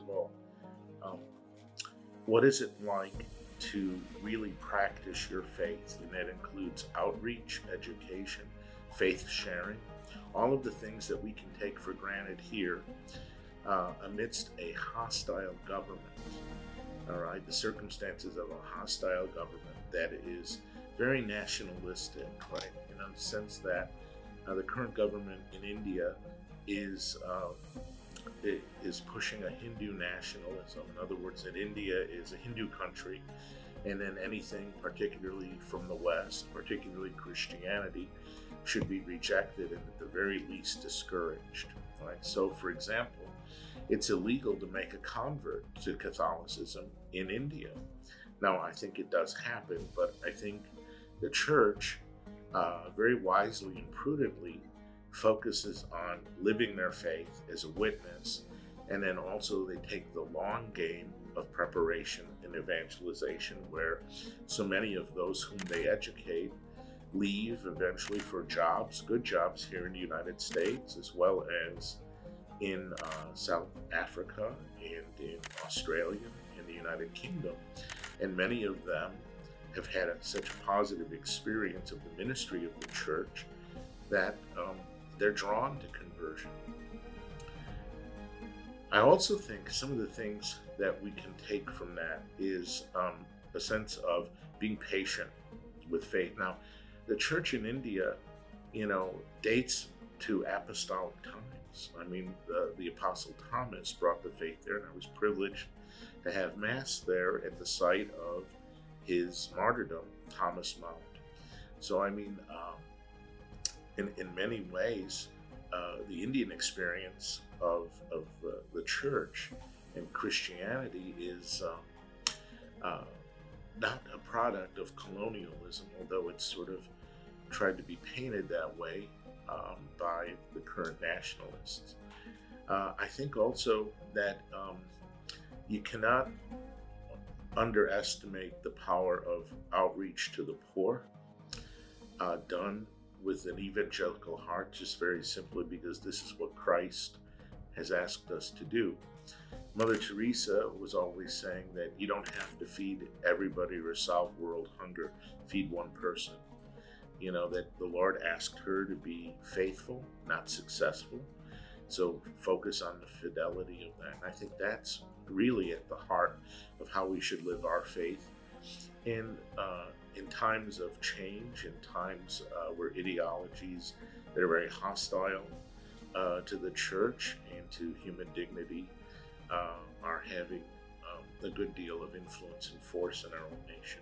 Well, um, what is it like to really practice your faith? And that includes outreach, education, faith sharing, all of the things that we can take for granted here amidst a hostile government. All right, the circumstances of a hostile government that is very nationalistic, right? In the sense that the current government in India is is pushing a Hindu nationalism. In other words, that India is a Hindu country, and then anything, particularly from the West, particularly Christianity, should be rejected and at the very least discouraged. Right. So, for example, it's illegal to make a convert to Catholicism in India. Now, I think it does happen, but I think the church very wisely and prudently focuses on living their faith as a witness, and then also they take the long game of preparation and evangelization, where so many of those whom they educate leave eventually for jobs, good jobs here in the United States, as well as in South Africa and in Australia and the United Kingdom. And many of them have had such a positive experience of the ministry of the church that they're drawn to conversion. I also think some of the things that we can take from that is a sense of being patient with faith. Now, the church in India, dates to apostolic times. I mean, the Apostle Thomas brought the faith there, and I was privileged to have Mass there at the site of his martyrdom, Thomas Mount. So, I mean, in many ways, the Indian experience of the church and Christianity is not a product of colonialism, although it's sort of tried to be painted that way by the current nationalists. I think also that you cannot underestimate the power of outreach to the poor, done with an evangelical heart, just very simply because this is what Christ has asked us to do. Mother Teresa was always saying that you don't have to feed everybody or solve world hunger, feed one person. That the Lord asked her to be faithful, not successful. So focus on the fidelity of that. And I think that's really at the heart of how we should live our faith in times of change, in times where ideologies that are very hostile to the church and to human dignity are having a good deal of influence and force in our own nation.